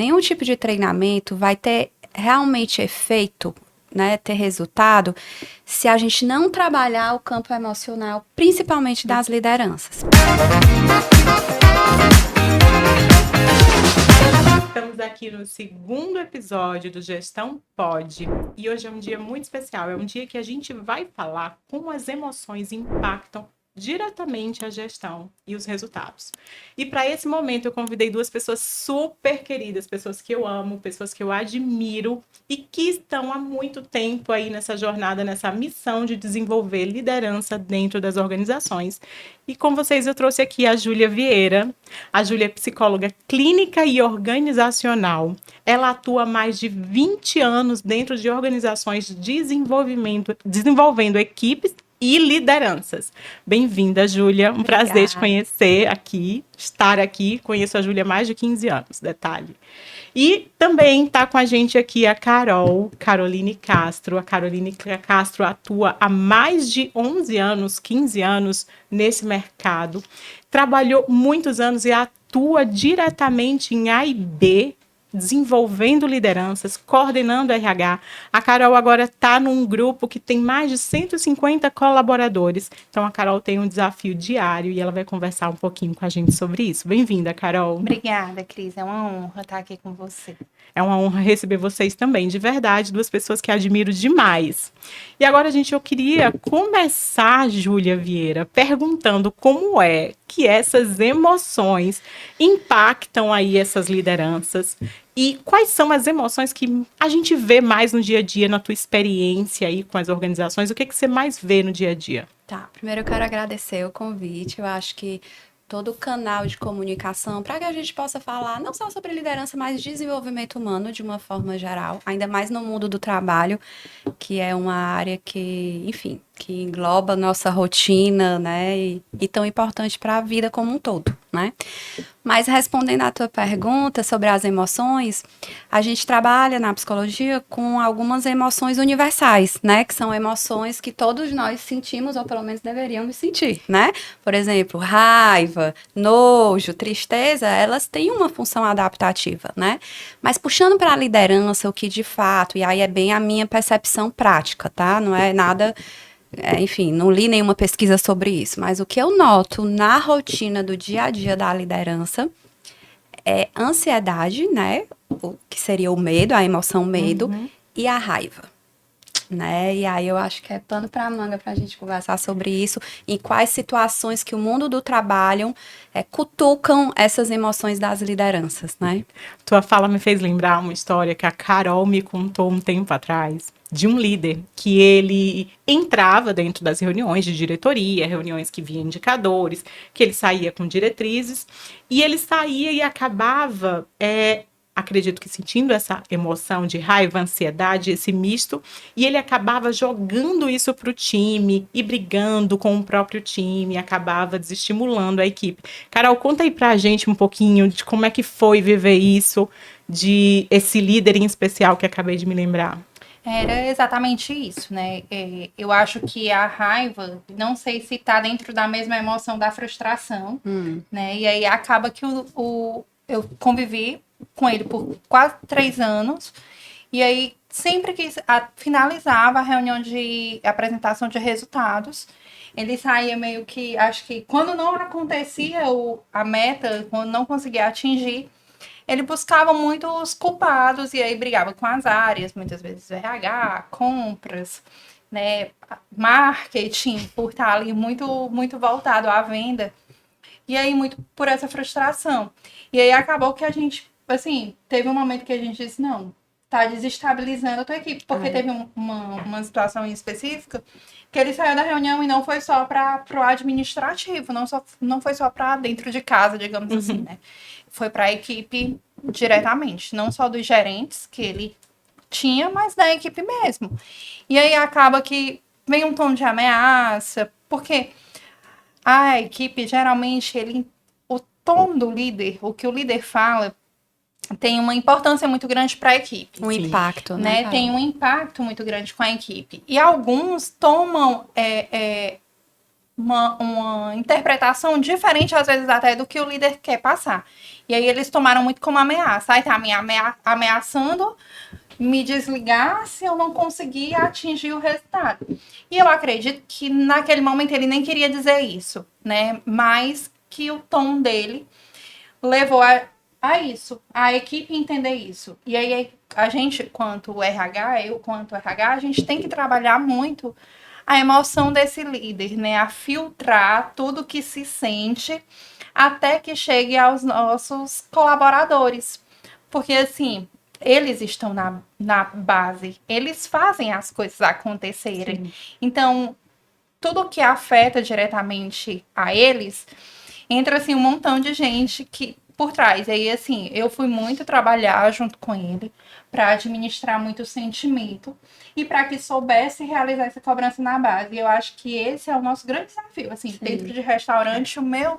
nenhum tipo de treinamento vai ter realmente efeito, né, ter resultado, se a gente não trabalhar o campo emocional, principalmente das lideranças. Estamos aqui no segundo episódio do Gestão Pode e hoje é um dia muito especial, é um dia que a gente vai falar como as emoções impactam diretamente a gestão e os resultados. E para esse momento eu convidei duas pessoas super queridas, pessoas que eu amo, pessoas que eu admiro e que estão há muito tempo aí nessa jornada, nessa missão de desenvolver liderança dentro das organizações. E com vocês eu trouxe aqui a Júlia Vieira. A Júlia é psicóloga clínica e organizacional. Ela atua há mais de 20 anos dentro de organizações de desenvolvendo equipes e lideranças. Bem-vinda, Júlia. Um prazer te conhecer aqui, estar aqui. Conheço a Júlia há mais de 15 anos, detalhe. E também está com a gente aqui a Caroline Castro. A Caroline Castro atua há mais de 11 anos, 15 anos nesse mercado. Trabalhou muitos anos e atua diretamente em A e B, desenvolvendo lideranças, coordenando RH. A Carol agora está num grupo que tem mais de 150 colaboradores. Então, a Carol tem um desafio diário e ela vai conversar um pouquinho com a gente sobre isso. Bem-vinda, Carol. Obrigada, Cris. É uma honra estar aqui com você. É uma honra receber vocês também, de verdade, duas pessoas que admiro demais. E agora, gente, eu queria começar, Júlia Vieira, perguntando como é que essas emoções impactam aí essas lideranças e quais são as emoções que a gente vê mais no dia a dia, na tua experiência aí com as organizações, o que você mais vê no dia a dia? Tá, primeiro eu quero agradecer o convite, eu acho que todo o canal de comunicação para que a gente possa falar não só sobre liderança, mas desenvolvimento humano de uma forma geral, ainda mais no mundo do trabalho, que é uma área que, enfim, que engloba nossa rotina, né, e tão importante para a vida como um todo, né? Mas respondendo à tua pergunta sobre as emoções, a gente trabalha na psicologia com algumas emoções universais, né? Que são emoções que todos nós sentimos, ou pelo menos deveríamos sentir, né? Por exemplo, raiva, nojo, tristeza, elas têm uma função adaptativa, né? Mas puxando para a liderança, o que de fato, e aí é bem a minha percepção prática, tá? Não é nada... enfim, não li nenhuma pesquisa sobre isso, mas o que eu noto na rotina do dia a dia da liderança é ansiedade, né? O que seria o medo, a emoção medo, e a raiva, né? E aí eu acho que é pano para manga para a gente conversar sobre isso, em quais situações que o mundo do trabalho cutucam essas emoções das lideranças, né? Tua fala me fez lembrar uma história que a Carol me contou um tempo atrás, de um líder que ele entrava dentro das reuniões de diretoria, reuniões que via indicadores, que ele saía com diretrizes, e ele saía e acabava, acredito que sentindo essa emoção de raiva, ansiedade, esse misto, e ele acabava jogando isso para o time e brigando com o próprio time, acabava desestimulando a equipe. Carol, conta aí pra gente um pouquinho de como é que foi viver isso, de esse líder em especial que acabei de me lembrar. Era exatamente isso, né? Eu acho que a raiva, não sei se está dentro da mesma emoção da frustração, né? E aí acaba que eu convivi com ele por quase 3 anos, e aí sempre que finalizava a reunião de apresentação de resultados, ele saía meio que, acho que quando não acontecia a meta, quando não conseguia atingir, ele buscava muitos culpados e aí brigava com as áreas, muitas vezes RH, compras, né, marketing, por estar ali muito, muito voltado à venda. E aí muito por essa frustração. E aí acabou que a gente, assim, teve um momento que a gente disse, não, tá desestabilizando a tua equipe, porque teve uma situação em específica que ele saiu da reunião e não foi só para o administrativo, não foi só para dentro de casa, digamos assim, né? Foi para a equipe diretamente, não só dos gerentes que ele tinha, mas da equipe mesmo. E aí acaba que vem um tom de ameaça, porque a equipe, geralmente, o tom do líder, o que o líder fala, tem uma importância muito grande para a equipe. Um impacto, né? Tem um impacto muito grande com a equipe. E alguns tomam uma interpretação diferente, às vezes até do que o líder quer passar. E aí eles tomaram muito como ameaça. Aí tá me ameaçando me desligar se eu não conseguir atingir o resultado. E eu acredito que naquele momento ele nem queria dizer isso, né? Mas que o tom dele levou a isso, a equipe entender isso. E aí a gente, quanto RH, eu quanto RH, a gente tem que trabalhar muito a emoção desse líder, né? A filtrar tudo que se sente até que chegue aos nossos colaboradores. Porque, assim, eles estão na base, eles fazem as coisas acontecerem. Sim. Então, tudo que afeta diretamente a eles, entra, assim, um montão de gente que por trás. E aí, assim, eu fui muito trabalhar junto com ele para administrar muito o sentimento e para que soubesse realizar essa cobrança na base. E eu acho que esse é o nosso grande desafio. Assim, dentro de restaurante, o meu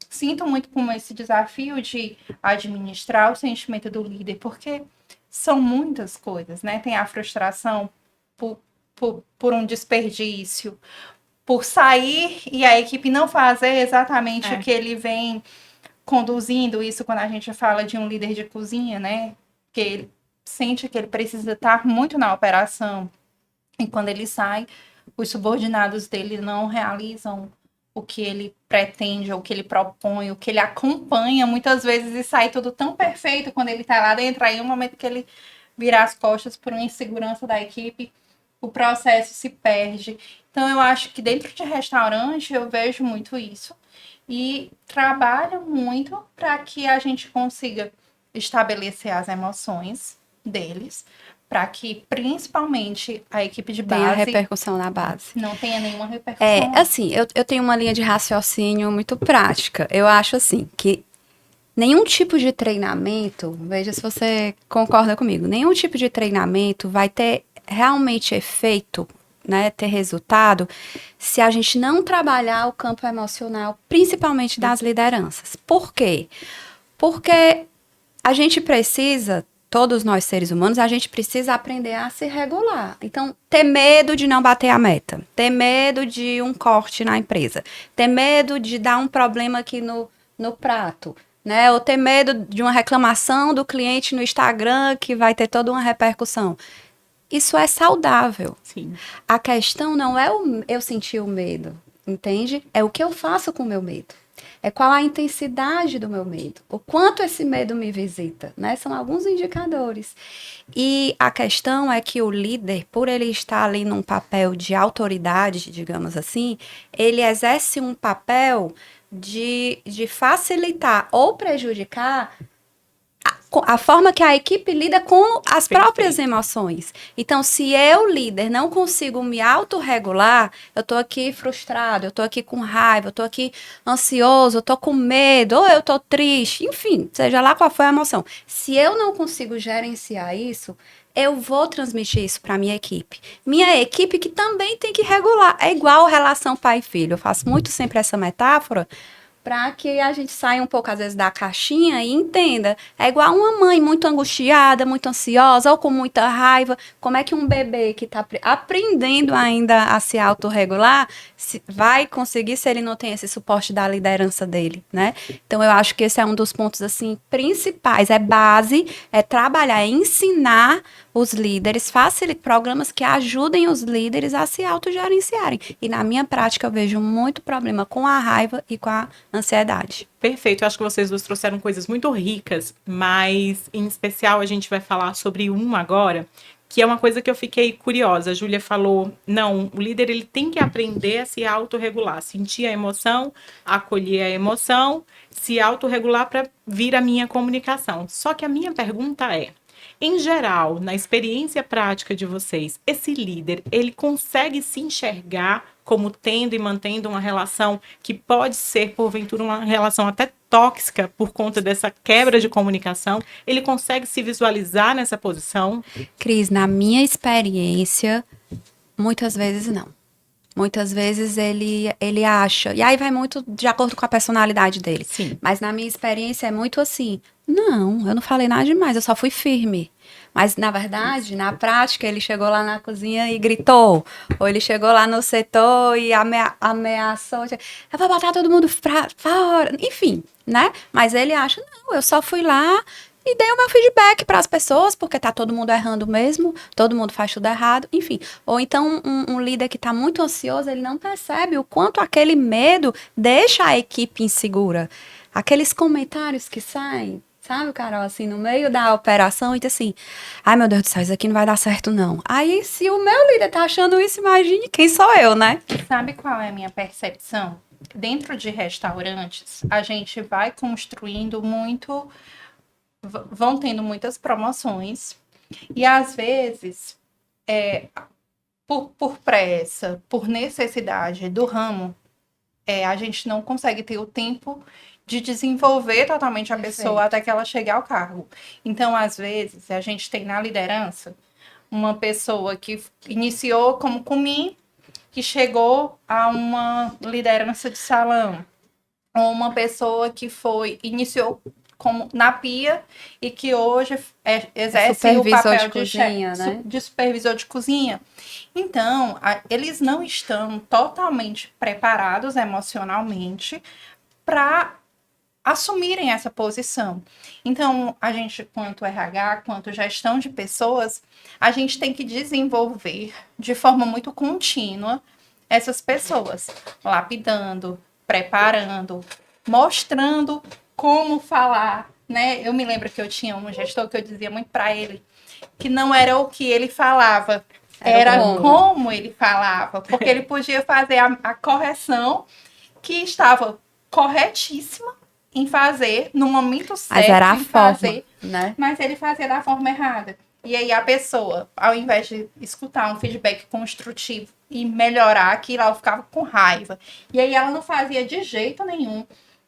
sinto muito com esse desafio de administrar o sentimento do líder, porque são muitas coisas, né? Tem a frustração por um desperdício, por sair e a equipe não fazer exatamente o que ele vem conduzindo. Isso quando a gente fala de um líder de cozinha, né? Que ele sente que ele precisa estar muito na operação. E quando ele sai, os subordinados dele não realizam o que ele pretende, o que ele propõe, o que ele acompanha muitas vezes e sai tudo tão perfeito quando ele tá lá dentro. Aí, no momento que ele vira as costas por uma insegurança da equipe, o processo se perde. Então, eu acho que dentro de restaurante eu vejo muito isso e trabalho muito para que a gente consiga estabelecer as emoções deles, para que principalmente a equipe de base tenha repercussão na base. Não tenha nenhuma repercussão. Assim, eu tenho uma linha de raciocínio muito prática. Eu acho assim que nenhum tipo de treinamento, veja se você concorda comigo, nenhum tipo de treinamento vai ter realmente efeito, né, ter resultado, se a gente não trabalhar o campo emocional, principalmente das lideranças. Por quê? Porque a gente precisa, todos nós seres humanos, a gente precisa aprender a se regular. Então, ter medo de não bater a meta, ter medo de um corte na empresa, ter medo de dar um problema aqui no prato, né? Ou ter medo de uma reclamação do cliente no Instagram que vai ter toda uma repercussão. Isso é saudável. Sim. A questão não é eu sentir o medo, entende? É o que eu faço com o meu medo. É qual a intensidade do meu medo. O quanto esse medo me visita, né? São alguns indicadores. E a questão é que o líder, por ele estar ali num papel de autoridade, digamos assim, ele exerce um papel de facilitar ou prejudicar a forma que a equipe lida com as próprias emoções. Então, se eu, líder, não consigo me autorregular, eu tô aqui frustrado, eu tô aqui com raiva, eu tô aqui ansioso, eu tô com medo, ou eu tô triste, enfim, seja lá qual for a emoção. Se eu não consigo gerenciar isso, eu vou transmitir isso para minha equipe. Minha equipe que também tem que regular. É igual relação pai e filho. Eu faço muito sempre essa metáfora, para que a gente saia um pouco, às vezes, da caixinha e entenda. É igual uma mãe muito angustiada, muito ansiosa ou com muita raiva. Como é que um bebê que está aprendendo ainda a se autorregular vai conseguir se ele não tem esse suporte da liderança dele, né? Então, eu acho que esse é um dos pontos, assim, principais. É base, é trabalhar, é ensinar os líderes, programas que ajudem os líderes a se autogerenciarem. E na minha prática eu vejo muito problema com a raiva e com a ansiedade. Perfeito, eu acho que vocês dois trouxeram coisas muito ricas, mas em especial a gente vai falar sobre uma agora, que é uma coisa que eu fiquei curiosa. A Júlia falou, não, o líder ele tem que aprender a se autorregular, sentir a emoção, acolher a emoção, se autorregular para vir a minha comunicação. Só que a minha pergunta é, em geral, na experiência prática de vocês, esse líder, ele consegue se enxergar como tendo e mantendo uma relação que pode ser, porventura, uma relação até tóxica por conta dessa quebra de comunicação? Ele consegue se visualizar nessa posição? Cris, na minha experiência, muitas vezes não. Muitas vezes ele acha, e aí vai muito de acordo com a personalidade dele. Sim. Mas na minha experiência é muito assim, não, eu não falei nada demais, eu só fui firme. Mas, na verdade, na prática, ele chegou lá na cozinha e gritou. Ou ele chegou lá no setor e ameaçou. Eu vou botar todo mundo pra fora. Enfim, né? Mas ele acha, não, eu só fui lá e dei o meu feedback para as pessoas, porque tá todo mundo errando mesmo, todo mundo faz tudo errado, enfim. Ou então um líder que está muito ansioso, ele não percebe o quanto aquele medo deixa a equipe insegura. Aqueles comentários que saem, sabe, Carol, assim, no meio da operação, e diz assim, ai meu Deus do céu, isso aqui não vai dar certo não. Aí, se o meu líder tá achando isso, imagine quem sou eu, né? Sabe qual é a minha percepção? Dentro de restaurantes, a gente vai construindo muito, vão tendo muitas promoções, e às vezes, por pressa, por necessidade do ramo, a gente não consegue ter o tempo de desenvolver totalmente a pessoa até que ela chegue ao cargo. Então, às vezes, a gente tem na liderança uma pessoa que iniciou como comi, que chegou a uma liderança de salão, ou uma pessoa que iniciou como na pia e que hoje exerce o papel de cozinha, né? de supervisor de cozinha. Então, eles não estão totalmente preparados emocionalmente para assumirem essa posição. Então, a gente, quanto RH, quanto gestão de pessoas, a gente tem que desenvolver de forma muito contínua essas pessoas, lapidando, preparando, mostrando como falar, né? Eu me lembro que eu tinha um gestor que eu dizia muito para ele que não era o que ele falava, era como ele falava, porque ele podia fazer a correção que estava corretíssima em fazer no momento certo, mas era a forma, fazer, né? Mas ele fazia da forma errada. E aí a pessoa, ao invés de escutar um feedback construtivo e melhorar aquilo, ela ficava com raiva. E aí ela não fazia de jeito nenhum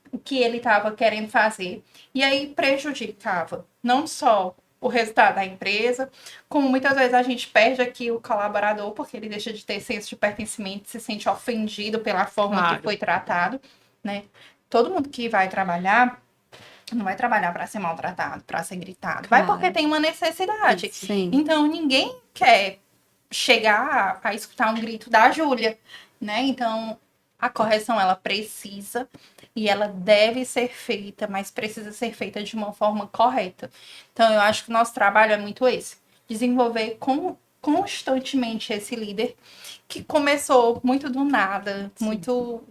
o que ele estava querendo fazer. E aí prejudicava não só o resultado da empresa, como muitas vezes a gente perde aqui o colaborador, porque ele deixa de ter senso de pertencimento, se sente ofendido pela forma que foi tratado, né? Todo mundo que vai trabalhar não vai trabalhar para ser maltratado, para ser gritado. Vai porque tem uma necessidade. Sim. Então, ninguém quer chegar a escutar um grito da Júlia, né? Então, a correção, ela precisa e ela deve ser feita, mas precisa ser feita de uma forma correta. Então, eu acho que o nosso trabalho é muito esse. Desenvolver constantemente esse líder que começou muito do nada, muito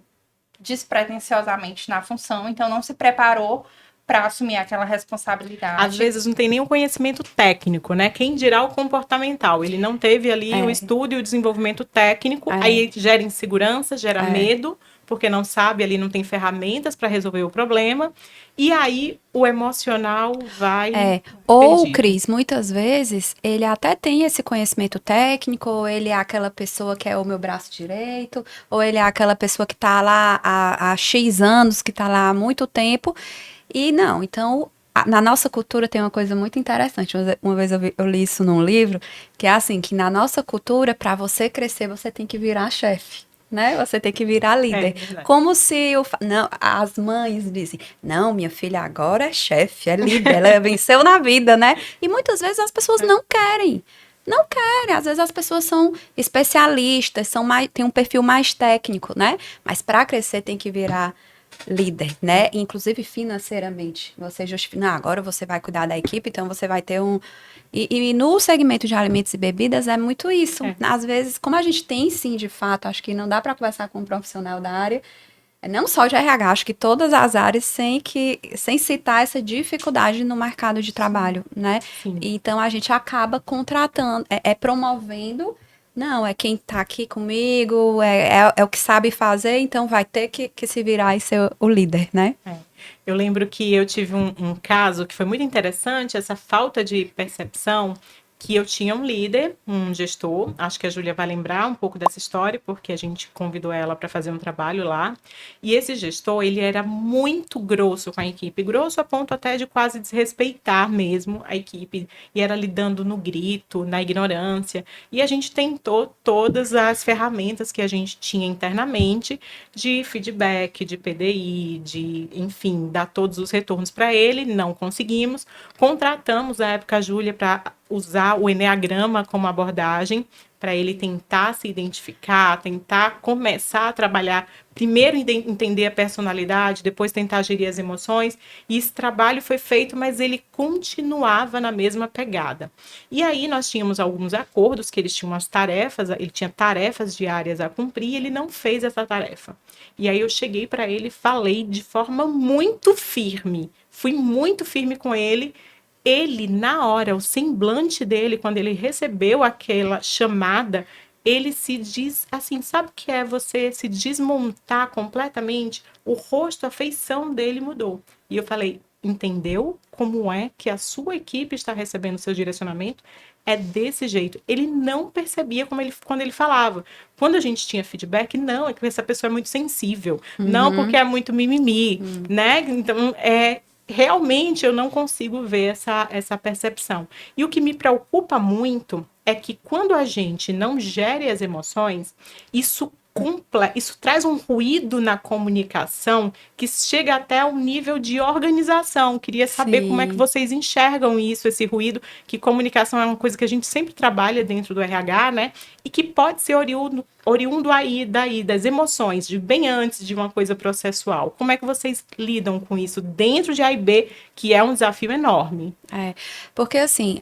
despretensiosamente na função, então não se preparou para assumir aquela responsabilidade. Às vezes não tem nenhum conhecimento técnico, né? Quem dirá o comportamental? Ele não teve ali o estudo e o desenvolvimento técnico, aí gera insegurança, gera medo, porque não sabe ali, não tem ferramentas para resolver o problema, e aí o emocional vai Ou, perdido. Cris, muitas vezes ele até tem esse conhecimento técnico, ou ele é aquela pessoa que é o meu braço direito, ou ele é aquela pessoa que está lá há X anos, que está lá há muito tempo, e não, então, na nossa cultura tem uma coisa muito interessante. Uma vez eu li isso num livro, que é assim, que na nossa cultura, para você crescer, você tem que virar chefe, né? Você tem que virar líder. Como se não, as mães dizem, não, minha filha agora é chefe, é líder, ela venceu na vida, né? E muitas vezes as pessoas não querem. Não querem, às vezes as pessoas são especialistas, têm um perfil mais técnico, né? Mas para crescer tem que virar líder, né? Inclusive financeiramente. Você justifica, não, agora você vai cuidar da equipe, então você vai ter um... E no segmento de alimentos e bebidas é muito isso. Às vezes, como a gente tem sim, de fato, acho que não dá para conversar com um profissional da área, não só de RH, acho que todas as áreas sem citar essa dificuldade no mercado de trabalho, né? Sim. Então a gente acaba contratando, promovendo. Não, é quem tá aqui comigo, é o que sabe fazer, então vai ter que se virar e ser o líder, né? Eu lembro que eu tive um caso que foi muito interessante, essa falta de percepção, que eu tinha um líder, um gestor, acho que a Júlia vai lembrar um pouco dessa história, porque a gente convidou ela para fazer um trabalho lá, e esse gestor, ele era muito grosso com a equipe, grosso a ponto até de quase desrespeitar mesmo a equipe, e era lidando no grito, na ignorância, e a gente tentou todas as ferramentas que a gente tinha internamente, de feedback, de PDI, de, enfim, dar todos os retornos para ele, não conseguimos, contratamos na época a Júlia para usar o enneagrama como abordagem, para ele tentar se identificar, tentar começar a trabalhar, primeiro entender a personalidade, depois tentar gerir as emoções, e esse trabalho foi feito, mas ele continuava na mesma pegada. E aí nós tínhamos alguns acordos, que eles tinham as tarefas, ele tinha tarefas diárias a cumprir, e ele não fez essa tarefa. E aí eu cheguei para ele e falei de forma muito firme, fui muito firme com ele. Ele, na hora, o semblante dele, quando ele recebeu aquela chamada, ele se diz assim, sabe o que é você se desmontar completamente? O rosto, a feição dele mudou. E eu falei, entendeu como é que a sua equipe está recebendo seu direcionamento? É desse jeito. Ele não percebia quando ele falava. Quando a gente tinha feedback, não, é que essa pessoa é muito sensível. Não porque é muito mimimi, né? Então, realmente eu não consigo ver essa percepção. E o que me preocupa muito é que quando a gente não gere as emoções, isso traz um ruído na comunicação que chega até ao nível de organização. Queria saber como é que Sim. vocês enxergam isso, esse ruído, que comunicação é uma coisa que a gente sempre trabalha dentro do RH, né? E que pode ser oriundo aí, das emoções, de bem antes de uma coisa processual. Como é que vocês lidam com isso dentro de A e B, que é um desafio enorme? Porque assim,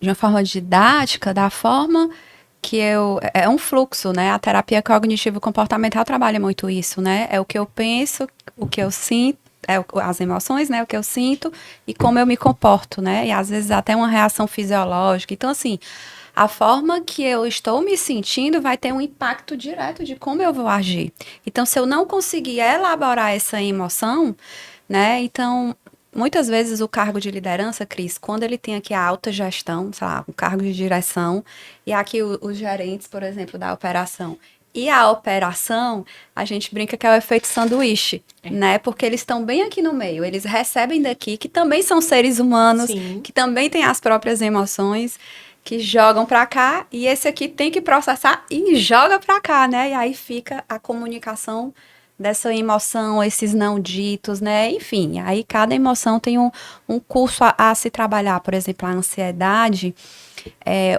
de uma forma didática, da forma que é um fluxo, né? A terapia cognitivo-comportamental trabalha muito isso, né? É o que eu penso, o que eu sinto, as emoções, né? O que eu sinto e como eu me comporto, né? E às vezes até uma reação fisiológica. Então, assim, a forma que eu estou me sentindo vai ter um impacto direto de como eu vou agir. Então, se eu não conseguir elaborar essa emoção, né? Então, muitas vezes o cargo de liderança, Cris, quando ele tem aqui a alta gestão, sei lá, o cargo de direção, e aqui os gerentes, por exemplo, da operação. E a operação, a gente brinca que é o efeito sanduíche, né? Porque eles estão bem aqui no meio, eles recebem daqui, que também são seres humanos, Sim. que também têm as próprias emoções, que jogam para cá, e esse aqui tem que processar e joga para cá, né? E aí fica a comunicação dessa emoção, esses não ditos, né? Enfim, aí cada emoção tem um curso a se trabalhar. Por exemplo, a ansiedade.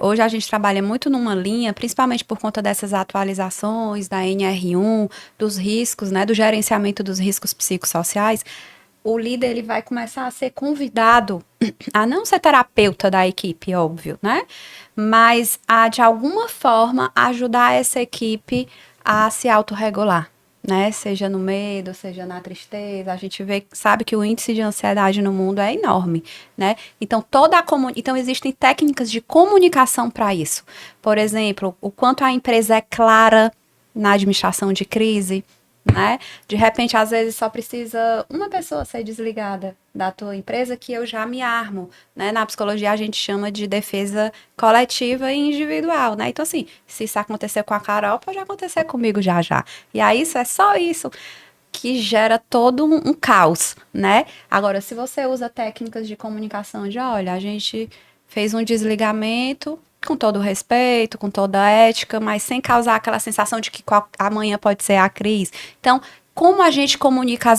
Hoje a gente trabalha muito numa linha, principalmente por conta dessas atualizações da NR1, dos riscos, né? Do gerenciamento dos riscos psicossociais. O líder ele vai começar a ser convidado a não ser terapeuta da equipe, óbvio, né? Mas a, de alguma forma, ajudar essa equipe a se autorregular, né? Seja no medo, seja na tristeza. A gente sabe que o índice de ansiedade no mundo é enorme, né? Então, então existem técnicas de comunicação para isso. Por exemplo, o quanto a empresa é clara na administração de crise, né? De repente, às vezes, só precisa uma pessoa ser desligada da tua empresa que eu já me armo, né? Na psicologia a gente chama de defesa coletiva e individual, né? Então, assim, se isso acontecer com a Carol, pode acontecer comigo já já. E aí, isso é só isso que gera todo um caos, né? Agora, se você usa técnicas de comunicação de, olha, a gente fez um desligamento com todo o respeito, com toda a ética, mas sem causar aquela sensação de que amanhã pode ser a Cris. Então, como a gente comunica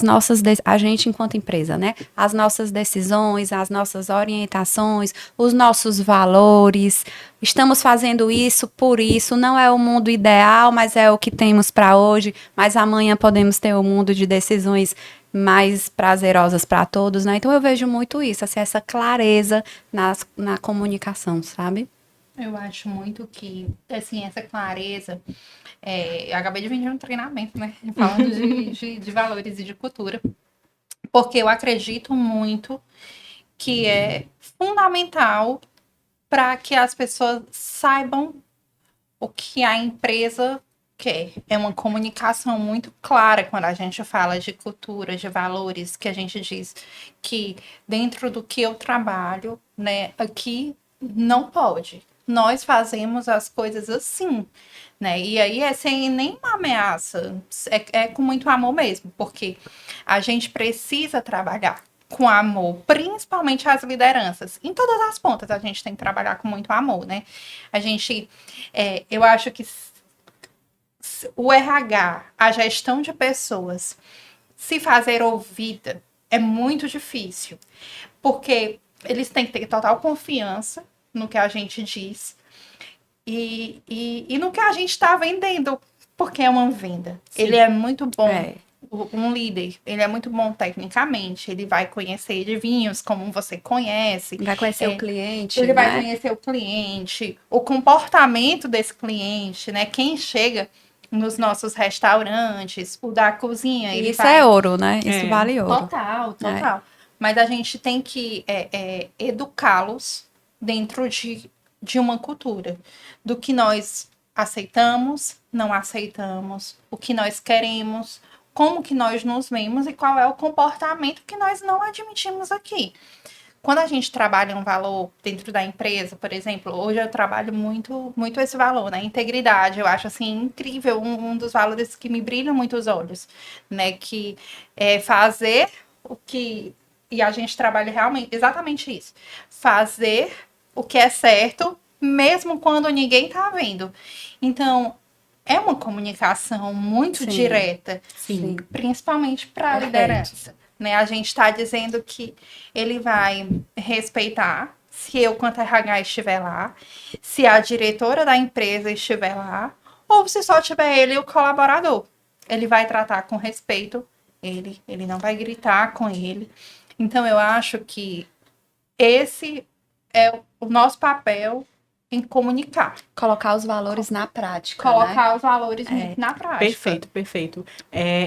a gente enquanto empresa, né? As nossas decisões, as nossas orientações, os nossos valores. Estamos fazendo isso por isso. Não é o mundo ideal, mas é o que temos para hoje. Mas amanhã podemos ter um mundo de decisões mais prazerosas para todos, né? Então eu vejo muito isso, assim, essa clareza na comunicação, sabe? Eu acho muito que, assim, essa clareza. Eu acabei de vir de um treinamento, né? Falando de valores e de cultura. Porque eu acredito muito que é fundamental para que as pessoas saibam o que a empresa quer. É uma comunicação muito clara quando a gente fala de cultura, de valores, que a gente diz que dentro do que eu trabalho, né, aqui não pode. Nós fazemos as coisas assim, né? E aí é sem nenhuma ameaça, é com muito amor mesmo, porque a gente precisa trabalhar com amor, principalmente as lideranças. Em todas as pontas a gente tem que trabalhar com muito amor, né? A gente, eu acho que o RH, a gestão de pessoas, se fazer ouvida é muito difícil, porque eles têm que ter total confiança no que a gente diz e no que a gente está vendendo, porque é uma venda. Sim. Ele é muito bom, É. um líder, ele é muito bom tecnicamente, ele vai conhecer de vinhos como você conhece. Vai conhecer o cliente, Ele vai né? conhecer o cliente, o comportamento desse cliente, né? Quem chega nos nossos restaurantes, o da cozinha, ele Isso vai... é ouro, né? Isso É. vale ouro. Total. Mas a gente tem que educá-los dentro de uma cultura, do que nós aceitamos, não aceitamos, o que nós queremos, como que nós nos vemos e qual é o comportamento que nós não admitimos aqui. Quando a gente trabalha um valor dentro da empresa, por exemplo, hoje eu trabalho muito, muito esse valor, né? Integridade, eu acho assim incrível, um dos valores que me brilham muito os olhos, né? Que é fazer o que. E a gente trabalha realmente exatamente isso. Fazer o que é certo, mesmo quando ninguém tá vendo. Então, é uma comunicação muito Sim. direta, Sim. principalmente para a Perfeito. liderança. Né? A gente está dizendo que ele vai respeitar se eu, quanto RH, estiver lá, se a diretora da empresa estiver lá, ou se só tiver ele e o colaborador. Ele vai tratar com respeito ele não vai gritar com ele. Então, eu acho que esse é o nosso papel em comunicar. Colocar os valores na prática, né? Colocar os valores na prática. Perfeito, perfeito.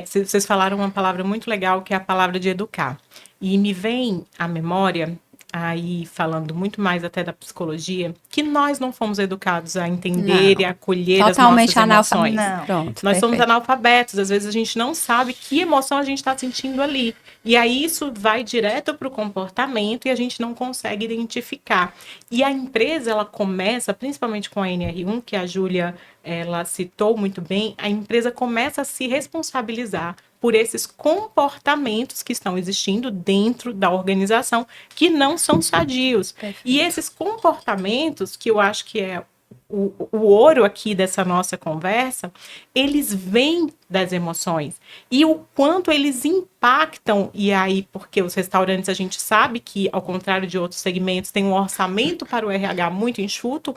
Vocês falaram uma palavra muito legal, que é a palavra de educar. E me vem à memória, aí falando muito mais até da psicologia, que nós não fomos educados a entender Não. e acolher as Totalmente nossas emoções. Não. Pronto, Nós somos perfeito. analfabetos, às vezes a gente não sabe que emoção a gente está sentindo ali. E aí isso vai direto para o comportamento e a gente não consegue identificar. E a empresa, ela começa, principalmente com a NR1, que a Júlia ela citou muito bem, a empresa começa a se responsabilizar por esses comportamentos que estão existindo dentro da organização, que não são sadios. Perfeito. E esses comportamentos, que eu acho que é o ouro aqui dessa nossa conversa, eles vêm das emoções. E o quanto eles impactam, e aí, porque os restaurantes a gente sabe que, ao contrário de outros segmentos, tem um orçamento para o RH muito enxuto,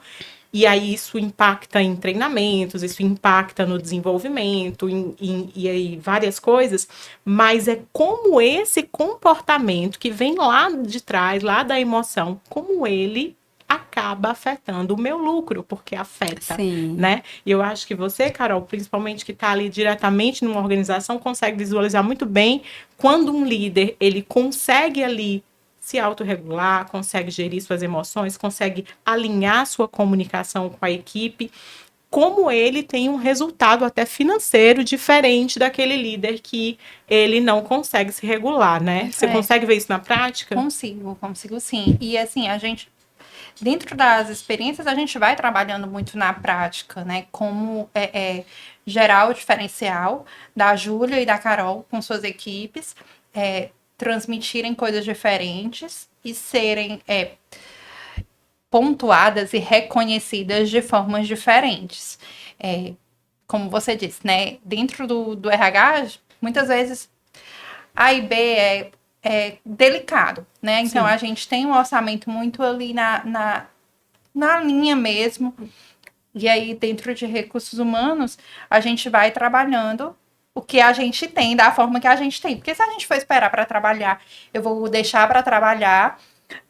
e aí isso impacta em treinamentos, isso impacta no desenvolvimento, e aí várias coisas, mas é como esse comportamento que vem lá de trás, lá da emoção, como ele acaba afetando o meu lucro, porque afeta, Sim. né? E eu acho que você, Carol, principalmente que está ali diretamente numa organização, consegue visualizar muito bem quando um líder, ele consegue ali se autorregular, consegue gerir suas emoções, consegue alinhar sua comunicação com a equipe, como ele tem um resultado até financeiro diferente daquele líder que ele não consegue se regular, né? Você consegue ver isso na prática? Consigo sim. E assim, a gente, dentro das experiências, a gente vai trabalhando muito na prática, né? Como gerar o diferencial da Júlia e da Carol com suas equipes, transmitirem coisas diferentes e serem pontuadas e reconhecidas de formas diferentes. Como você disse, né? Dentro do RH, muitas vezes A e B é delicado, né? Então, Sim. a gente tem um orçamento muito ali na linha mesmo. E aí, dentro de recursos humanos, a gente vai trabalhando o que a gente tem, da forma que a gente tem. Porque se a gente for esperar para trabalhar, eu vou deixar para trabalhar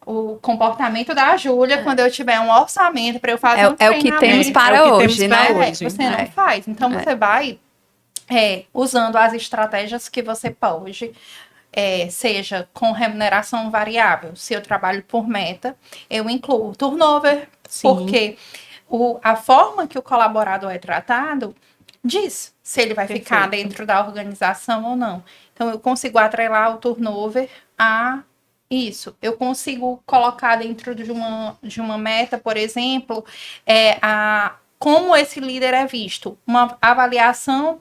o comportamento da Júlia quando eu tiver um orçamento para eu fazer um É o que temos treinamento. para É o que hoje, temos para né? hoje. Você não faz. Então, você vai usando as estratégias que você pode, seja com remuneração variável. Se eu trabalho por meta, eu incluo o turnover, Sim. porque a forma que o colaborador é tratado diz se ele vai ficar Perfeito. dentro da organização ou não. Então, eu consigo atrelar o turnover a Isso, eu consigo colocar dentro de uma meta, por exemplo, como esse líder é visto, uma avaliação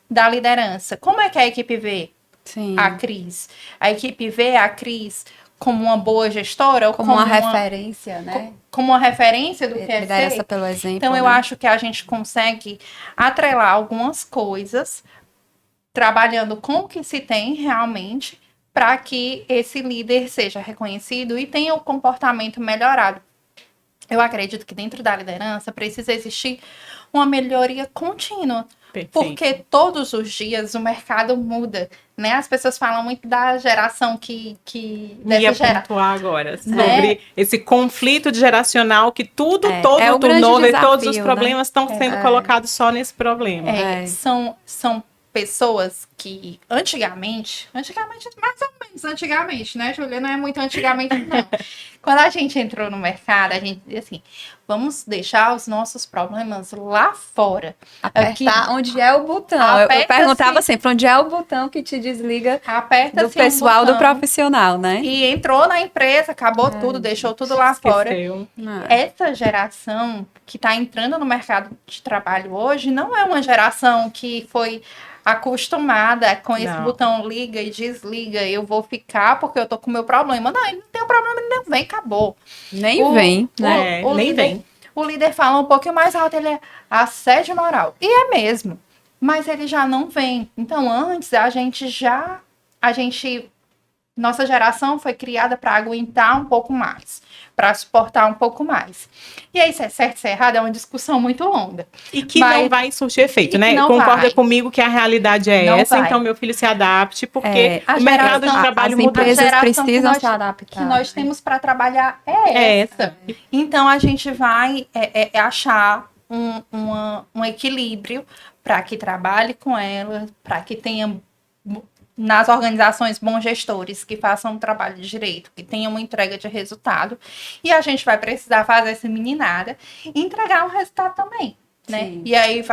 da liderança. Como é que a equipe vê Sim. a Cris? A equipe vê a Cris como uma boa gestora ou Como uma referência, né? Como uma referência do que é Liderança ser? pelo exemplo. Então, eu acho que a gente consegue atrelar algumas coisas, trabalhando com o que se tem realmente, para que esse líder seja reconhecido e tenha o comportamento melhorado. Eu acredito que dentro da liderança precisa existir uma melhoria contínua. Perfeito. Porque todos os dias o mercado muda, né? As pessoas falam muito da geração ia pontuar agora sobre esse conflito geracional que todo o turnover, todos os problemas estão sendo colocados só nesse problema. São pessoas que antigamente, mais ou menos antigamente, né, Júlia? Não é muito antigamente, não. Quando a gente entrou no mercado, a gente dizia assim, vamos deixar os nossos problemas lá fora. Apertar onde é o botão. Eu perguntava sempre, onde é o botão que te desliga do pessoal, do profissional, né? E entrou na empresa, acabou tudo, deixou tudo lá fora. Essa geração que está entrando no mercado de trabalho hoje não é uma geração que foi acostumada com esse botão liga e desliga, eu vou ficar porque eu tô com o meu problema. Não, ele não tem o problema, ele não vem, acabou. Nem vem, né? Nem vem. O líder fala um pouquinho mais alto, ele é assédio moral. E é mesmo, mas ele já não vem. Então, antes, nossa geração foi criada para aguentar um pouco mais, para suportar um pouco mais. E aí, se é certo, se é errado, é uma discussão muito longa. E que não vai surtir efeito, né? Concorda comigo que a realidade é essa, então meu filho se adapte, porque o mercado de trabalho muda. As empresas precisam se adaptar. Que nós temos para trabalhar é essa. Então, a gente vai achar um equilíbrio para que trabalhe com ela, para que tenha nas organizações bons gestores que façam um trabalho de direito, que tenham uma entrega de resultado, e a gente vai precisar fazer essa meninada e entregar um resultado também, né? Sim. E aí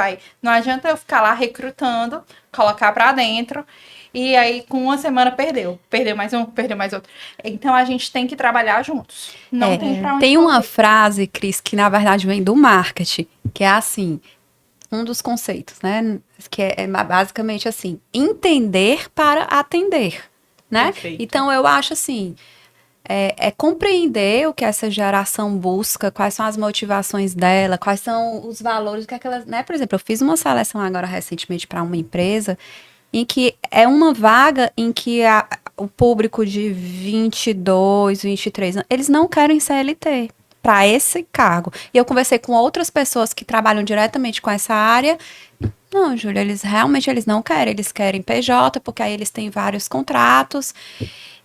não adianta eu ficar lá recrutando, colocar para dentro, e aí com uma semana perdeu mais um, perdeu mais outro. Então a gente tem que trabalhar juntos. Não tem pra onde Tem uma frase, Cris, que na verdade vem do marketing, que é assim, um dos conceitos, né? Que é basicamente assim, entender para atender, né? Perfeito. Então, eu acho assim, compreender o que essa geração busca, quais são as motivações dela, quais são os valores, o que é que elas, né? Por exemplo, eu fiz uma seleção agora recentemente para uma empresa, em que é uma vaga em que o público de 22, 23 anos, eles não querem CLT para esse cargo. E eu conversei com outras pessoas que trabalham diretamente com essa área. Não, Júlia, eles não querem. Eles querem PJ, porque aí eles têm vários contratos.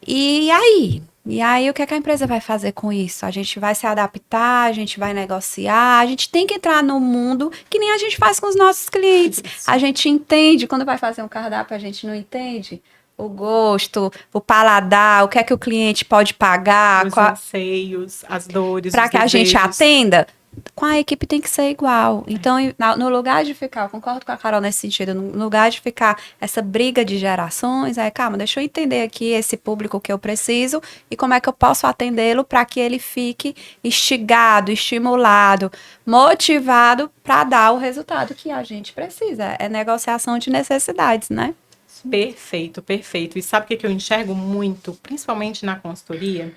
E aí? E aí, o que é que a empresa vai fazer com isso? A gente vai se adaptar, a gente vai negociar, a gente tem que entrar no mundo que nem a gente faz com os nossos clientes. A gente entende, quando vai fazer um cardápio, a gente não entende o gosto, o paladar, o que é que o cliente pode pagar. Os anseios, as dores, para que a gente atenda, com a equipe tem que ser igual. Então, no lugar de ficar, eu concordo com a Carol nesse sentido, no lugar de ficar essa briga de gerações, calma, deixa eu entender aqui esse público que eu preciso e como é que eu posso atendê-lo para que ele fique instigado, estimulado, motivado para dar o resultado que a gente precisa. É negociação de necessidades, né? Perfeito, perfeito. E sabe o que eu enxergo muito, principalmente na consultoria?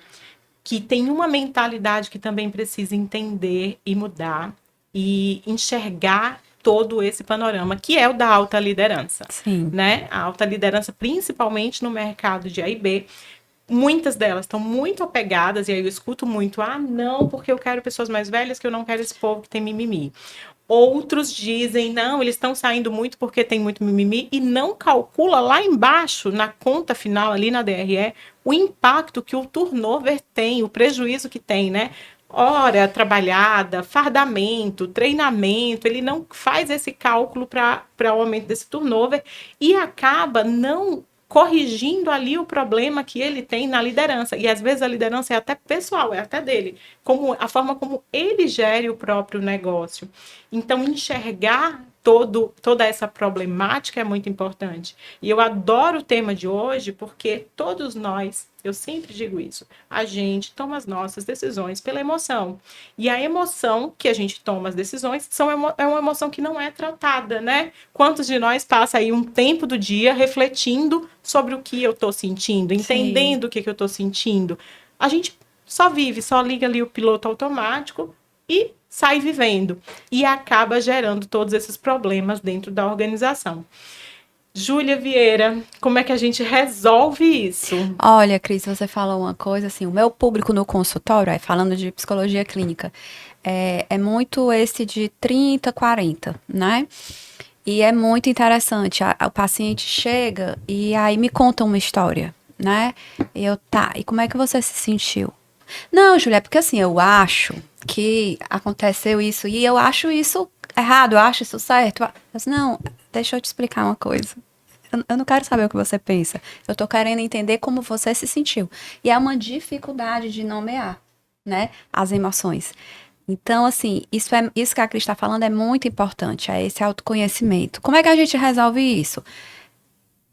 Que tem uma mentalidade que também precisa entender e mudar e enxergar todo esse panorama, que é o da alta liderança. Sim. Né? A alta liderança, principalmente no mercado de A e B, muitas delas estão muito apegadas, e aí eu escuto muito, não, porque eu quero pessoas mais velhas, que eu não quero esse povo que tem mimimi. Outros dizem, não, eles estão saindo muito porque tem muito mimimi e não calcula lá embaixo, na conta final, ali na DRE, o impacto que o turnover tem, o prejuízo que tem, né? Hora trabalhada, fardamento, treinamento, ele não faz esse cálculo para o aumento desse turnover e acaba não corrigindo ali o problema que ele tem na liderança. E às vezes a liderança é até pessoal, é até dele, como a forma como ele gere o próprio negócio. Então, enxergar toda essa problemática é muito importante. E eu adoro o tema de hoje porque todos nós, eu sempre digo isso, a gente toma as nossas decisões pela emoção. E a emoção que a gente toma as decisões é uma emoção que não é tratada, né? Quantos de nós passa aí um tempo do dia refletindo sobre o que eu estou sentindo, entendendo o que eu estou sentindo? A gente só vive, só liga ali o piloto automático e sai vivendo. E acaba gerando todos esses problemas dentro da organização. Júlia Vieira, como é que a gente resolve isso? Olha, Cris, você falou uma coisa assim, o meu público no consultório, falando de psicologia clínica, é muito esse de 30, 40, né? E é muito interessante, o paciente chega e aí me conta uma história, né? E como é que você se sentiu? Não, Júlia, é porque assim, eu acho que aconteceu isso e eu acho isso errado, eu acho isso certo. Eu disse, não, deixa eu te explicar uma coisa. Eu não quero saber o que você pensa. Eu tô querendo entender como você se sentiu. E é uma dificuldade de nomear, né, as emoções. Então, assim, isso que a Cris está falando é muito importante, é esse autoconhecimento. Como é que a gente resolve isso?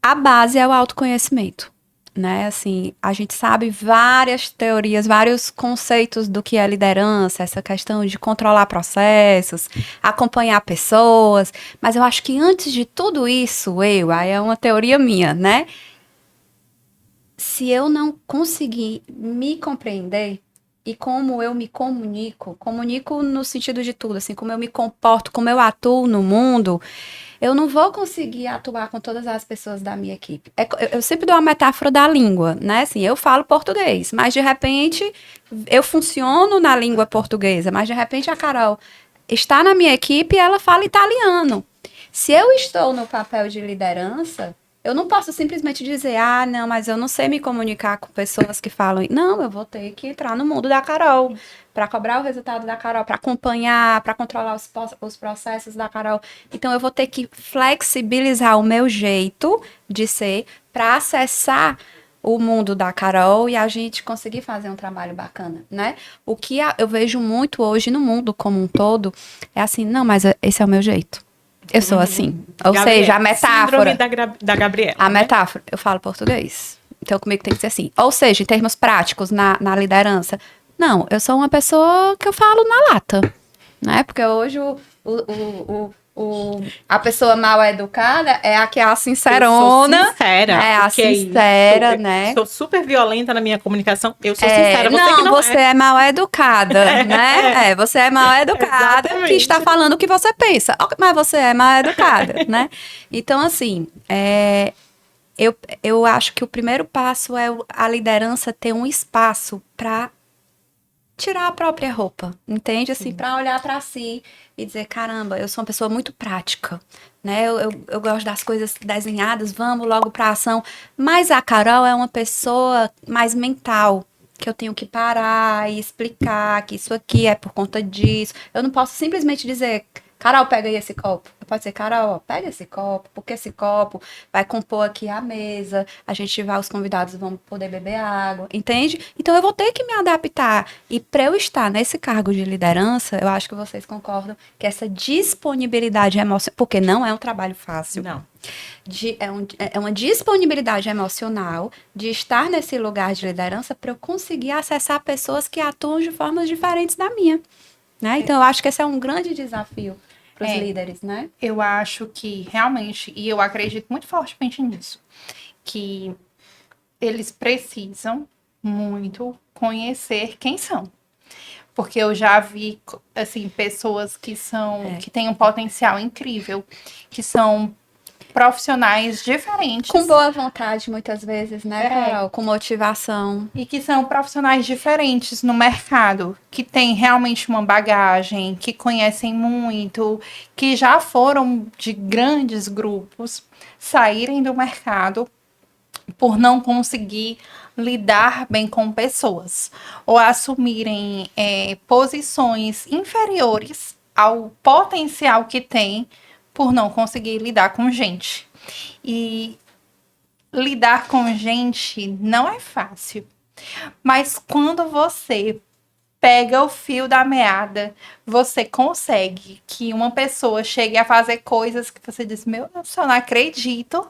A base é o autoconhecimento, né? Assim, a gente sabe várias teorias, vários conceitos do que é liderança, essa questão de controlar processos, acompanhar pessoas, mas eu acho que antes de tudo isso, aí é uma teoria minha, né? Se eu não conseguir me compreender e como eu me comunico no sentido de tudo, assim, como eu me comporto, como eu atuo no mundo, eu não vou conseguir atuar com todas as pessoas da minha equipe. Eu sempre dou a metáfora da língua, né? Assim, eu falo português, mas de repente eu funciono na língua portuguesa, mas de repente a Carol está na minha equipe e ela fala italiano. Se eu estou no papel de liderança, eu não posso simplesmente dizer, não, mas eu não sei me comunicar com pessoas que falam. Não, eu vou ter que entrar no mundo da Carol para cobrar o resultado da Carol, para acompanhar, para controlar os processos da Carol. Então, eu vou ter que flexibilizar o meu jeito de ser para acessar o mundo da Carol e a gente conseguir fazer um trabalho bacana, né? O que eu vejo muito hoje no mundo como um todo é assim, não, mas esse é o meu jeito. Eu sou assim. Ou seja, a metáfora. Síndrome da Gabriela. A metáfora, eu falo português. Então, comigo tem que ser assim. Ou seja, em termos práticos, na liderança. Não, eu sou uma pessoa que eu falo na lata. Né? Porque hoje a pessoa mal educada é a que é a sincerona. Eu sou sincera. É a sincera, né? Sou super violenta na minha comunicação. Eu sou sincera. Você é mal educada, né? Você é mal educada que está falando o que você pensa. Mas você é mal educada, né? Então, assim, eu acho que o primeiro passo é a liderança ter um espaço para tirar a própria roupa, entende? Assim, para olhar para si e dizer, caramba, eu sou uma pessoa muito prática, né? Eu gosto das coisas desenhadas, vamos logo para ação. Mas a Carol é uma pessoa mais mental, que eu tenho que parar e explicar que isso aqui é por conta disso. Eu não posso simplesmente dizer, Carol, pega aí esse copo. Pode ser, Carol, pega esse copo, porque esse copo vai compor aqui a mesa, os convidados vão poder beber água, entende? Então eu vou ter que me adaptar. E para eu estar nesse cargo de liderança, eu acho que vocês concordam que essa disponibilidade emocional, porque não é um trabalho fácil. Não. É uma disponibilidade emocional de estar nesse lugar de liderança para eu conseguir acessar pessoas que atuam de formas diferentes da minha. Né? Então, eu acho que esse é um grande desafio para os líderes, né? Eu acho que realmente, e eu acredito muito fortemente nisso, que eles precisam muito conhecer quem são. Porque eu já vi, assim, pessoas que têm um potencial incrível, que são profissionais diferentes. Com boa vontade, muitas vezes, né, Carol? Com motivação. E que são profissionais diferentes no mercado, que têm realmente uma bagagem, que conhecem muito, que já foram de grandes grupos, saírem do mercado por não conseguir lidar bem com pessoas, ou assumirem posições inferiores ao potencial que têm por não conseguir lidar com gente. E lidar com gente não é fácil. Mas quando você pega o fio da meada, você consegue que uma pessoa chegue a fazer coisas que você diz, meu Deus, eu não acredito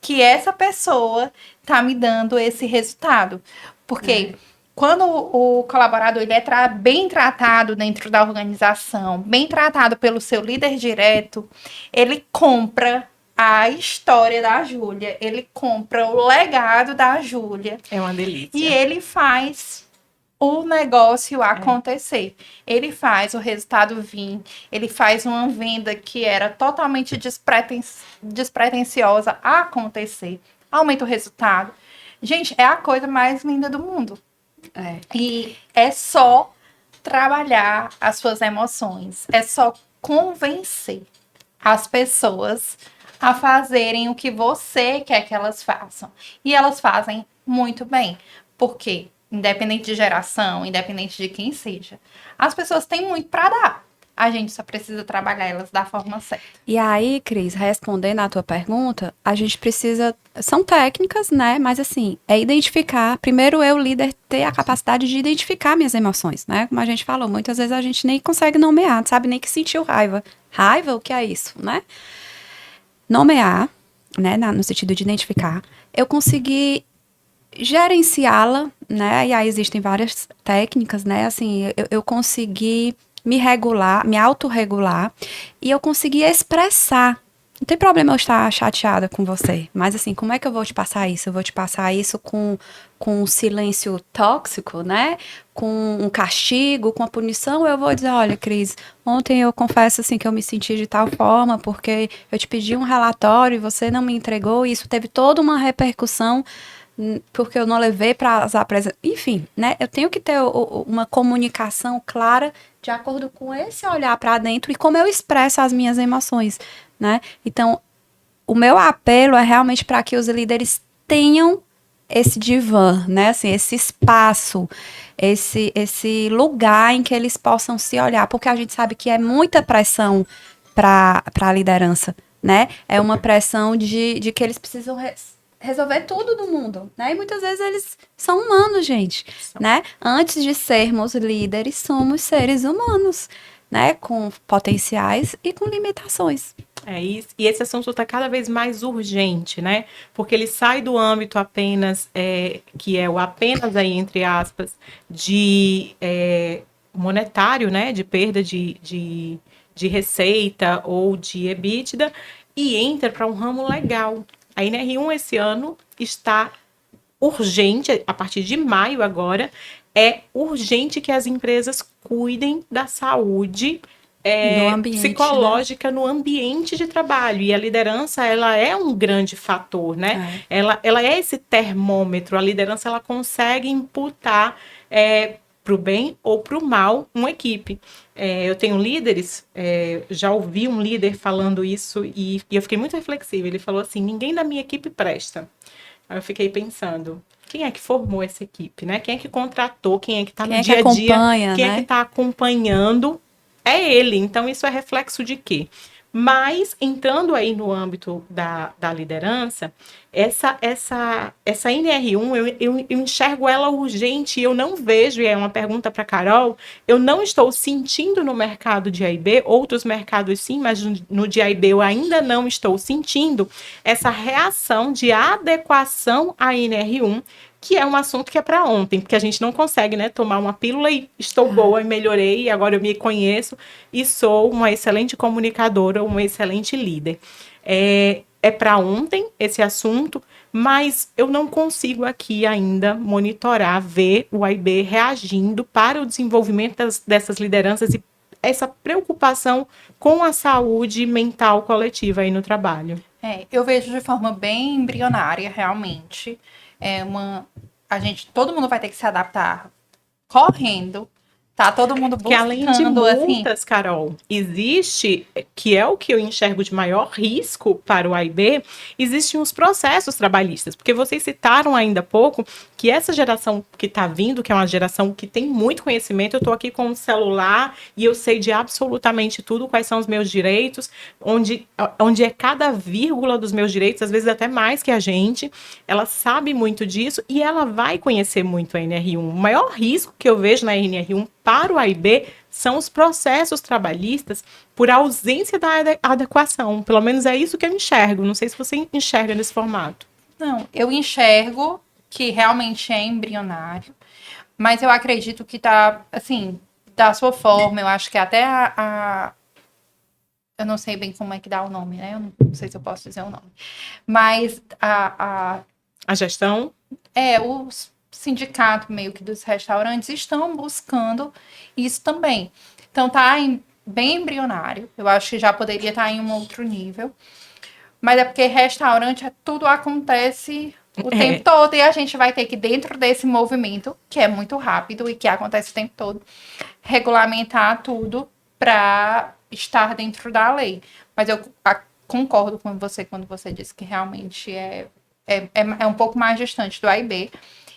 que essa pessoa tá me dando esse resultado. Porque quando o colaborador ele é bem tratado dentro da organização, bem tratado pelo seu líder direto, ele compra a história da Júlia, ele compra o legado da Júlia. É uma delícia. E ele faz o negócio acontecer. Ele faz o resultado vir, ele faz uma venda que era totalmente despretensiosa acontecer, aumenta o resultado. Gente, é a coisa mais linda do mundo. E é só trabalhar as suas emoções, é só convencer as pessoas a fazerem o que você quer que elas façam. E elas fazem muito bem. Por quê? Independente de geração, independente de quem seja, as pessoas têm muito para dar. A gente só precisa trabalhar elas da forma certa. E aí, Cris, respondendo à tua pergunta, a gente precisa. São técnicas, né? Mas assim, é identificar. Primeiro, eu, líder, ter a capacidade de identificar minhas emoções, né? Como a gente falou, muitas vezes a gente nem consegue nomear, não sabe nem que sentiu raiva. Raiva, o que é isso, né? Nomear, né? No sentido de identificar. Eu consegui gerenciá-la, né? E aí existem várias técnicas, né? Assim, eu consegui me regular, me autorregular, e eu consegui expressar. Não tem problema eu estar chateada com você, mas assim, como é que eu vou te passar isso? Eu vou te passar isso com um silêncio tóxico, né? Com um castigo, com a punição, eu vou dizer, olha, Cris, ontem eu confesso assim que eu me senti de tal forma, porque eu te pedi um relatório e você não me entregou, e isso teve toda uma repercussão porque eu não levei para as apresentações. Enfim, né? Eu tenho que ter uma comunicação clara de acordo com esse olhar para dentro e como eu expresso as minhas emoções, né? Então, o meu apelo é realmente para que os líderes tenham esse divã, né? Assim, esse espaço, esse lugar em que eles possam se olhar, porque a gente sabe que é muita pressão para a liderança, né? É uma pressão de que eles precisam resolver tudo do mundo, né? E muitas vezes eles são humanos, gente, né? Antes de sermos líderes, somos seres humanos, né? Com potenciais e com limitações. É isso. E esse assunto está cada vez mais urgente, né? Porque ele sai do âmbito apenas, que é o apenas aí, entre aspas, de monetário, né? De perda de receita ou de EBITDA, e entra para um ramo legal. A NR1 esse ano está urgente, a partir de maio agora, é urgente que as empresas cuidem da saúde psicológica, né? No ambiente de trabalho. E a liderança, ela é um grande fator, né? Ela é esse termômetro. A liderança, ela consegue imputar para o bem ou para o mal uma equipe. Eu tenho líderes, já ouvi um líder falando isso e eu fiquei muito reflexiva. Ele falou assim, ninguém da minha equipe presta. Aí eu fiquei pensando, quem é que formou essa equipe, né? Quem é que contratou, quem é que está no dia a dia, quem é que está acompanhando, é ele. Então, isso é reflexo de quê? Mas, entrando aí no âmbito da liderança, essa NR1, eu enxergo ela urgente e eu não vejo, e é uma pergunta para a Carol, eu não estou sentindo no mercado de A&B, outros mercados sim, mas no de A&B eu ainda não estou sentindo essa reação de adequação à NR1, que é um assunto que é para ontem, porque a gente não consegue, né, tomar uma pílula e estou boa e melhorei, e agora eu me conheço e sou uma excelente comunicadora, uma excelente líder. É para ontem esse assunto, mas eu não consigo aqui ainda monitorar, ver o A&B reagindo para o desenvolvimento dessas lideranças e essa preocupação com a saúde mental coletiva aí no trabalho. Eu vejo de forma bem embrionária, realmente. Todo mundo vai ter que se adaptar correndo, tá? Todo mundo buscando, que além de multas, assim, Carol, existe, que é o que eu enxergo de maior risco para o A&B, existem os processos trabalhistas, porque vocês citaram ainda há pouco que essa geração que está vindo, que é uma geração que tem muito conhecimento, eu estou aqui com um celular e eu sei de absolutamente tudo, quais são os meus direitos, onde é cada vírgula dos meus direitos, às vezes até mais que a gente, ela sabe muito disso e ela vai conhecer muito a NR1. O maior risco que eu vejo na NR1 para o AIB são os processos trabalhistas por ausência da adequação. Pelo menos é isso que eu enxergo. Não sei se você enxerga nesse formato. Não, eu enxergo que realmente é embrionário, mas eu acredito que tá, assim, da sua forma, eu acho que até eu não sei bem como é que dá o nome, né? Eu não sei se eu posso dizer o nome. Mas A gestão? o sindicato meio que dos restaurantes estão buscando isso também. Então tá bem embrionário. Eu acho que já poderia estar em um outro nível. Mas é porque restaurante tudo acontece o tempo todo e a gente vai ter que, dentro desse movimento, que é muito rápido e que acontece o tempo todo, regulamentar tudo para estar dentro da lei. Mas eu concordo com você quando você disse que realmente é um pouco mais distante do AIB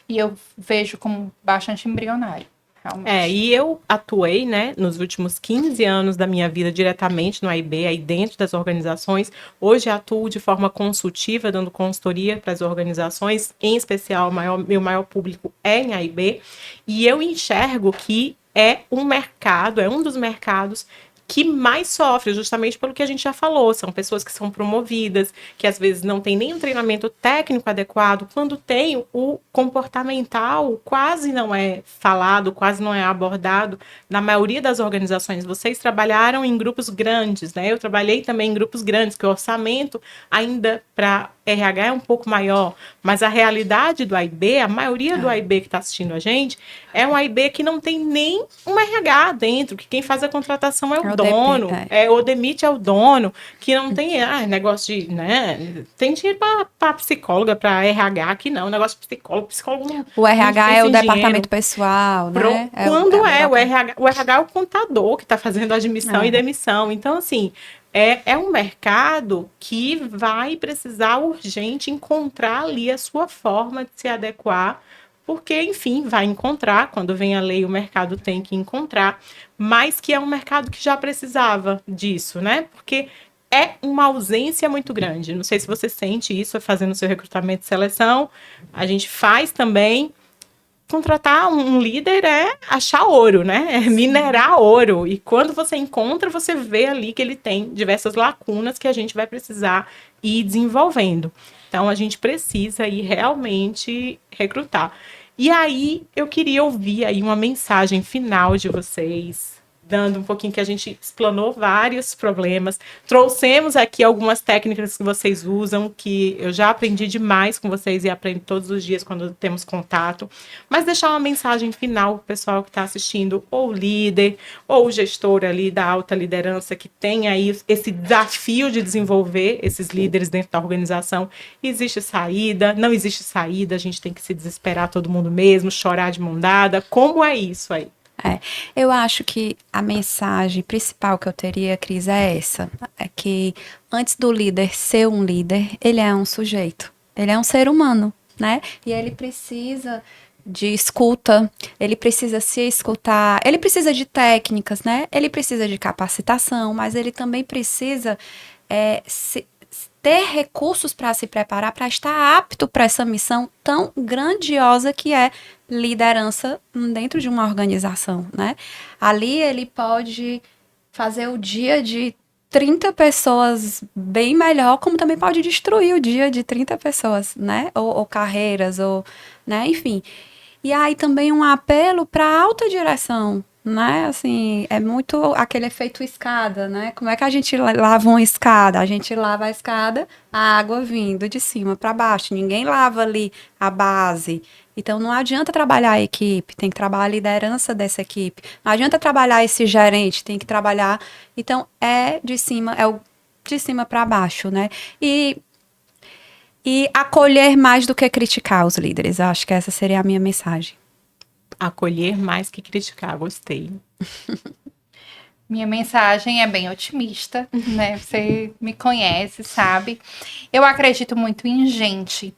e eu vejo como bastante embrionário. Realmente. E eu atuei, né, nos últimos 15 anos da minha vida diretamente no AIB, aí dentro das organizações. Hoje atuo de forma consultiva, dando consultoria para as organizações, em especial, meu maior público é em AIB, e eu enxergo que é um dos mercados que mais sofre, justamente pelo que a gente já falou. São pessoas que são promovidas, que às vezes não tem nem um treinamento técnico adequado. Quando tem, o comportamental quase não é falado, quase não é abordado. Na maioria das organizações, vocês trabalharam em grupos grandes, né? Eu trabalhei também em grupos grandes, que o orçamento ainda para RH é um pouco maior, mas a realidade do AIB, a maioria do AIB que está assistindo a gente, é um AIB que não tem nem um RH dentro, que quem faz a contratação é o dono, o demite é o dono, que não tem negócio de, né, tem dinheiro para psicóloga, para RH, que não, negócio de psicólogo não. O RH é o dinheiro. Departamento pessoal, né? O RH é o contador que está fazendo admissão e demissão, então assim, é um mercado que vai precisar urgente encontrar ali a sua forma de se adequar, porque, enfim, vai encontrar, quando vem a lei, o mercado tem que encontrar, mas que é um mercado que já precisava disso, né? Porque é uma ausência muito grande. Não sei se você sente isso fazendo seu recrutamento e seleção, a gente faz também. Contratar um líder é achar ouro, né? É minerar ouro. E quando você encontra, você vê ali que ele tem diversas lacunas que a gente vai precisar ir desenvolvendo. Então, a gente precisa ir realmente recrutar. E aí, eu queria ouvir aí uma mensagem final de vocês, dando um pouquinho que a gente explanou vários problemas. Trouxemos aqui algumas técnicas que vocês usam, que eu já aprendi demais com vocês e aprendo todos os dias quando temos contato. Mas deixar uma mensagem final para o pessoal que está assistindo, ou o líder, ou o gestor ali da alta liderança, que tem aí esse desafio de desenvolver esses líderes dentro da organização. Existe saída? Não existe saída? A gente tem que se desesperar todo mundo mesmo, chorar de mão dada? Como é isso aí? Eu acho que a mensagem principal que eu teria, Cris, é essa. É que antes do líder ser um líder, ele é um sujeito. Ele é um ser humano, né? E ele precisa de escuta, ele precisa se escutar, ele precisa de técnicas, né? Ele precisa de capacitação, mas ele também precisa ter recursos para se preparar, para estar apto para essa missão tão grandiosa que é liderança dentro de uma organização, né? Ali ele pode fazer o dia de 30 pessoas bem melhor, como também pode destruir o dia de 30 pessoas, né? Ou carreiras, né? Enfim. E aí também um apelo para a alta direção, né? Assim, é muito aquele efeito escada, né? Como é que a gente lava uma escada? A gente lava a escada, a água vindo de cima para baixo. Ninguém lava ali a base. Então, não adianta trabalhar a equipe, tem que trabalhar a liderança dessa equipe. Não adianta trabalhar esse gerente, tem que trabalhar... Então, é o de cima para baixo, né? E acolher mais do que criticar os líderes. Eu acho que essa seria a minha mensagem. Acolher mais que criticar, gostei. Minha mensagem é bem otimista, né? Você me conhece, sabe? Eu acredito muito em gente.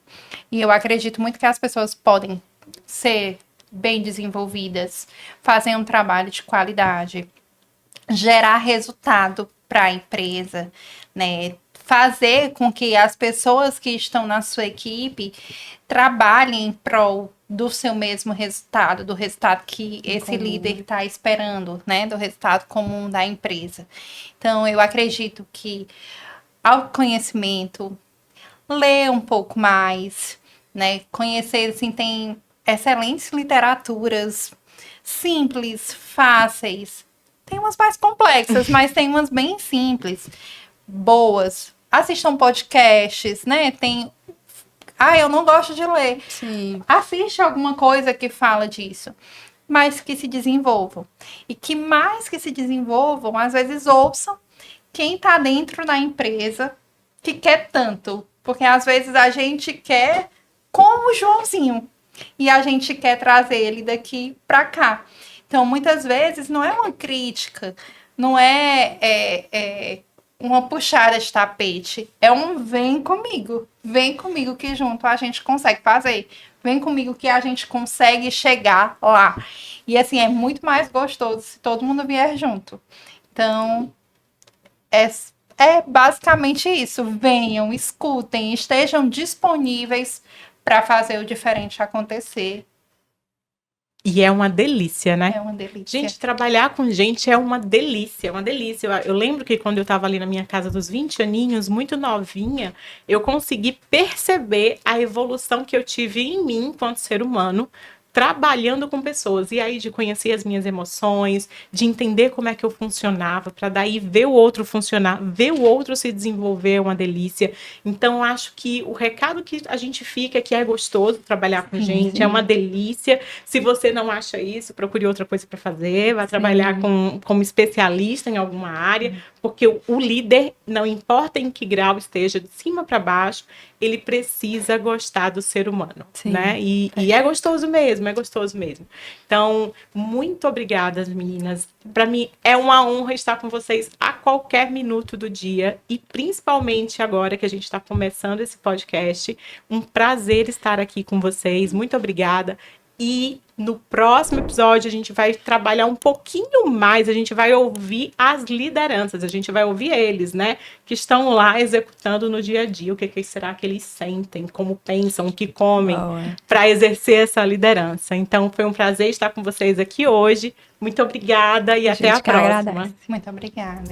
E eu acredito muito que as pessoas podem ser bem desenvolvidas, fazer um trabalho de qualidade, gerar resultado para a empresa, né? Fazer com que as pessoas que estão na sua equipe trabalhem em prol do seu mesmo resultado, do resultado que esse líder está esperando, né? Do resultado comum da empresa. Então, eu acredito que autoconhecimento, ler um pouco mais, né? Conhecer, assim, tem excelentes literaturas simples, fáceis. Tem umas mais complexas, mas tem umas bem simples, boas. Assistam podcasts, né? Eu não gosto de ler. Sim. Assiste alguma coisa que fala disso, mas que se desenvolvam. E que mais que se desenvolvam, às vezes ouçam quem está dentro da empresa que quer tanto. Porque às vezes a gente quer como o Joãozinho e a gente quer trazer ele daqui para cá. Então, muitas vezes, não é uma crítica, não é uma puxada de tapete, é um vem comigo que junto a gente consegue fazer, vem comigo que a gente consegue chegar lá. E assim, é muito mais gostoso se todo mundo vier junto. Então, é basicamente isso. Venham, escutem, estejam disponíveis para fazer o diferente acontecer. E é uma delícia, né? É uma delícia. Gente, trabalhar com gente é uma delícia, é uma delícia. Eu lembro que quando eu estava ali na minha casa dos 20 aninhos, muito novinha, eu consegui perceber a evolução que eu tive em mim enquanto ser humano, trabalhando com pessoas. E aí de conhecer as minhas emoções, de entender como é que eu funcionava, para daí ver o outro funcionar, ver o outro se desenvolver é uma delícia. Então, eu acho que o recado que a gente fica é que é gostoso trabalhar com gente, é uma delícia. Se você não acha isso, procure outra coisa para fazer, vá trabalhar como especialista em alguma área, porque o líder, não importa em que grau esteja, de cima para baixo, ele precisa gostar do ser humano, né? E é gostoso mesmo, é gostoso mesmo. Então, muito obrigada, meninas. Para mim, é uma honra estar com vocês a qualquer minuto do dia e principalmente agora que a gente está começando esse podcast. Um prazer estar aqui com vocês. Muito obrigada. E no próximo episódio a gente vai trabalhar um pouquinho mais, a gente vai ouvir as lideranças, a gente vai ouvir eles, né, que estão lá executando no dia a dia, o que será que eles sentem, como pensam, o que comem, para exercer essa liderança. Então foi um prazer estar com vocês aqui hoje, muito obrigada e até a próxima. Muito obrigada.